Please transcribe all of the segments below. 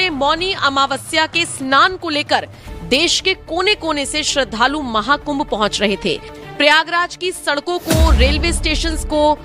चले मौनी अमावस्या के स्नान को लेकर देश के कोने कोने से श्रद्धालु महाकुंभ पहुंच रहे थे। प्रयागराज की सड़कों को, रेलवे स्टेशन को,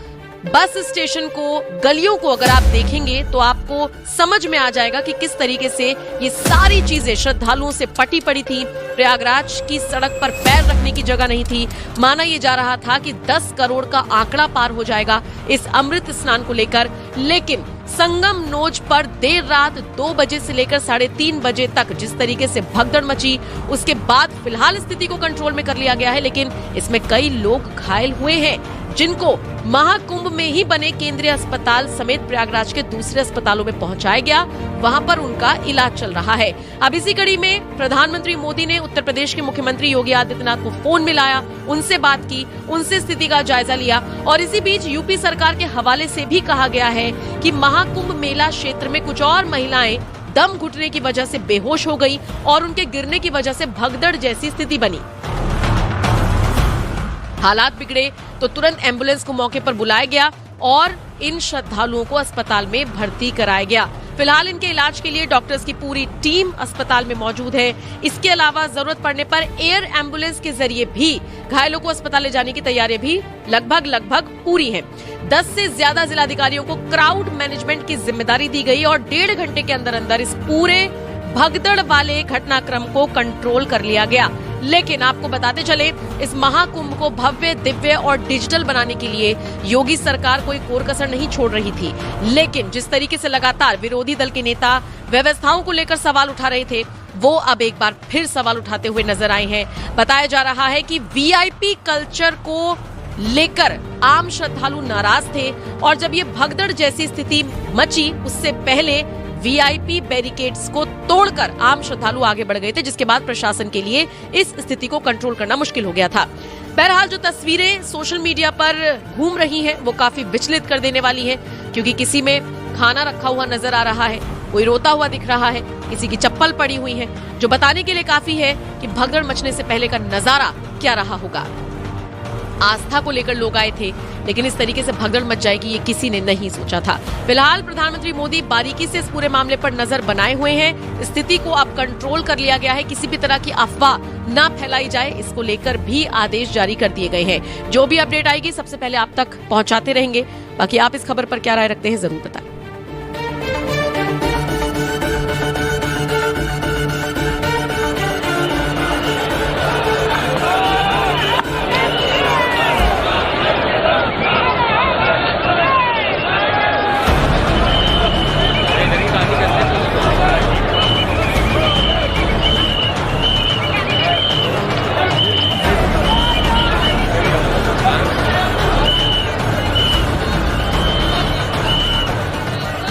बस स्टेशन को, गलियों को अगर आप देखेंगे तो आपको समझ में आ जाएगा कि किस तरीके से ये सारी चीजें श्रद्धालुओं से पटी पड़ी थी। प्रयागराज की सड़क पर पैर रखने की जगह नहीं थी। माना ये जा रहा था कि 10 करोड़ का आंकड़ा पार हो जाएगा इस अमृत स्नान को लेकर, लेकिन संगम नोज पर देर रात 2 बजे से लेकर 3:30 बजे तक जिस तरीके से भगदड़ मची, उसके बाद फिलहाल स्थिति को कंट्रोल में कर लिया गया है, लेकिन इसमें कई लोग घायल हुए हैं जिनको महाकुंभ में ही बने केंद्रीय अस्पताल समेत प्रयागराज के दूसरे अस्पतालों में पहुंचाया गया। वहां पर उनका इलाज चल रहा है। अब इसी कड़ी में प्रधानमंत्री मोदी ने उत्तर प्रदेश के मुख्यमंत्री योगी आदित्यनाथ को फोन मिलाया, उनसे बात की, उनसे स्थिति का जायजा लिया और इसी बीच यूपी सरकार के हवाले से भी कहा गया है कि महाकुंभ मेला क्षेत्र में कुछ और महिलाएं दम घुटने की वजह से बेहोश हो गई और उनके गिरने की वजह से भगदड़ जैसी स्थिति बनी। हालात बिगड़े तो तुरंत एम्बुलेंस को मौके पर बुलाया गया और इन श्रद्धालुओं को अस्पताल में भर्ती कराया गया। फिलहाल इनके इलाज के लिए डॉक्टर्स की पूरी टीम अस्पताल में मौजूद है। इसके अलावा जरूरत पड़ने पर एयर एम्बुलेंस के जरिए भी घायलों को अस्पताल ले जाने की तैयारियां भी लगभग पूरी हैं। 10 से ज्यादा जिलाधिकारियों को क्राउड मैनेजमेंट की जिम्मेदारी दी गई और 1.5 घंटे के अंदर अंदर इस पूरे भगदड़ वाले घटनाक्रम को कंट्रोल कर लिया गया। लेकिन आपको बताते चले, इस महाकुंभ को भव्य, दिव्य और डिजिटल बनाने के लिए योगी सरकार कोई कोर कसर नहीं छोड़ रही थी, लेकिन जिस तरीके से लगातार विरोधी दल के नेता व्यवस्थाओं को लेकर सवाल उठा रहे थे, वो अब एक बार फिर सवाल उठाते हुए नजर आए हैं। बताया जा रहा है कि वीआईपी कल्चर को लेकर आम श्रद्धालु नाराज थे और जब ये भगदड़ जैसी स्थिति मची, उससे पहले वीआईपी बैरिकेड्स को तोड़कर आम श्रद्धालु आगे बढ़ गए थे, जिसके बाद प्रशासन के लिए इस स्थिति को कंट्रोल करना मुश्किल हो गया था। बहरहाल जो तस्वीरें सोशल मीडिया पर घूम रही हैं वो काफी विचलित कर देने वाली हैं, क्योंकि किसी में खाना रखा हुआ नजर आ रहा है, कोई रोता हुआ दिख रहा है, किसी की चप्पल पड़ी हुई है, जो बताने के लिए काफी है कि भगदड़ मचने से पहले का नजारा क्या रहा होगा। आस्था को लेकर लोग आए थे, लेकिन इस तरीके से भगदड़ मच जाएगी ये किसी ने नहीं सोचा था। फिलहाल प्रधानमंत्री मोदी बारीकी से इस पूरे मामले पर नजर बनाए हुए हैं। स्थिति को अब कंट्रोल कर लिया गया है, किसी भी तरह की अफवाह न फैलाई जाए, इसको लेकर भी आदेश जारी कर दिए गए हैं। जो भी अपडेट आएगी सबसे पहले आप तक पहुंचाते रहेंगे। बाकी आप इस खबर पर क्या राय रखते हैं जरूर बताएं।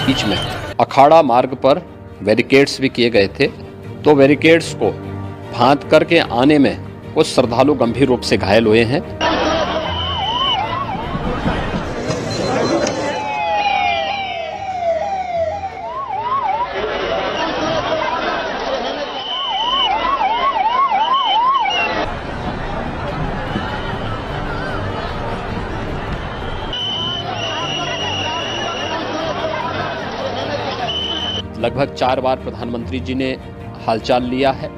बीच में अखाड़ा मार्ग पर बैरिकेड्स भी किए गए थे, तो बैरिकेड्स को फांद करके आने में कुछ श्रद्धालु गंभीर रूप से घायल हुए हैं। लगभग 4 बार प्रधानमंत्री जी ने हालचाल लिया है।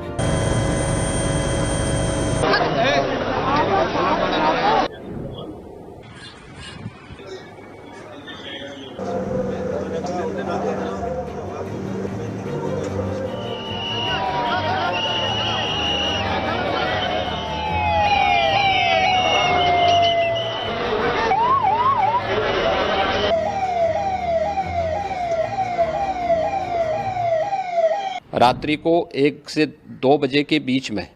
रात्रि को 1 से 2 बजे के बीच में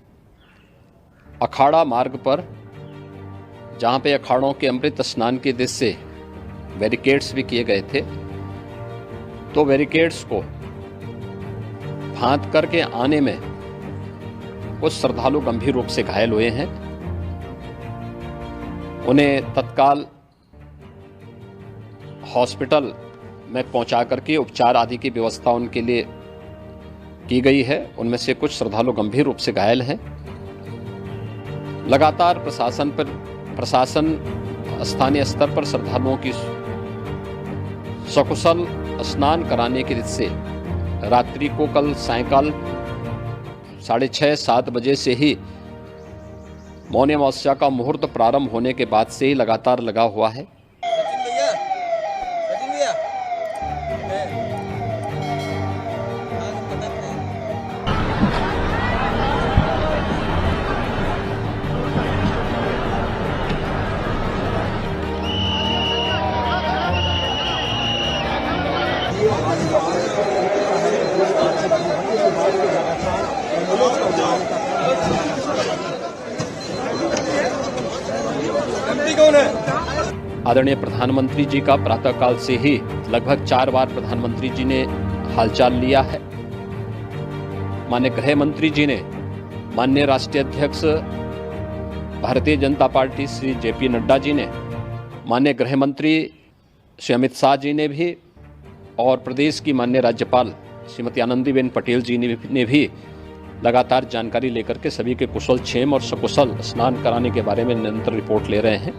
अखाड़ा मार्ग पर, जहाँ पे अखाड़ों के अमृत स्नान के दृश्य से बैरिकेड्स भी किए गए थे, तो बैरिकेड्स को फांद करके आने में कुछ श्रद्धालु गंभीर रूप से घायल हुए हैं। उन्हें तत्काल हॉस्पिटल में पहुंचा करके उपचार आदि की व्यवस्था उनके लिए की गई है। उनमें से कुछ श्रद्धालु गंभीर रूप से घायल हैं। लगातार प्रशासन स्थानीय स्तर पर श्रद्धालुओं की सकुशल स्नान कराने के दृष्टि से रात्रि को कल सायंकाल 6:30-7 बजे से ही मौनी अमावस्या का मुहूर्त प्रारंभ होने के बाद से ही लगातार लगा हुआ है। आदरणीय प्रधानमंत्री जी का प्रातःकाल से ही लगभग 4 बार प्रधानमंत्री जी ने हालचाल लिया है। माननीय गृह मंत्री जी ने माननीय राष्ट्रीय अध्यक्ष भारतीय जनता पार्टी श्री JP नड्डा जी ने, माननीय गृह मंत्री श्री अमित शाह जी ने भी और प्रदेश की माननीय राज्यपाल श्रीमती आनंदीबेन पटेल जी ने भी लगातार जानकारी लेकर के सभी के कुशल क्षेम और सकुशल स्नान कराने के बारे में निरंतर रिपोर्ट ले रहे हैं।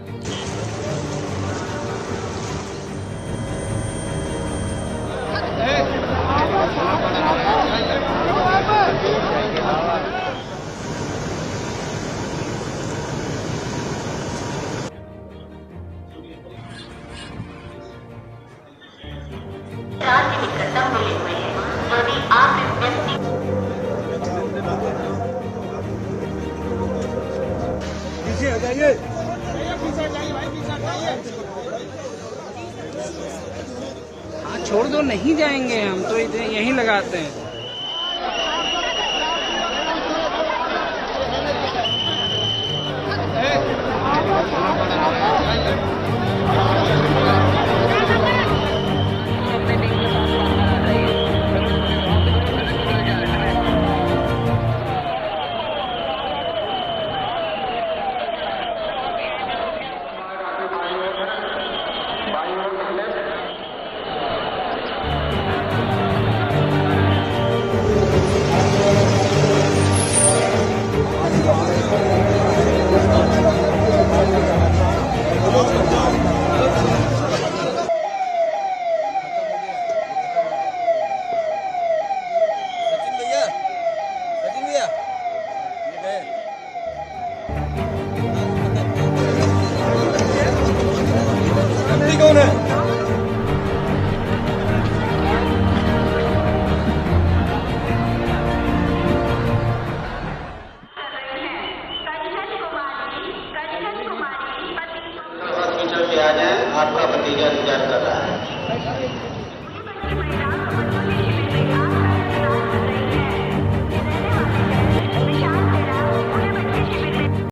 हाँ, छोड़ दो, नहीं जाएंगे हम तो यहीं लगाते हैं। आपका भतीजा इंतजार कर रहा है।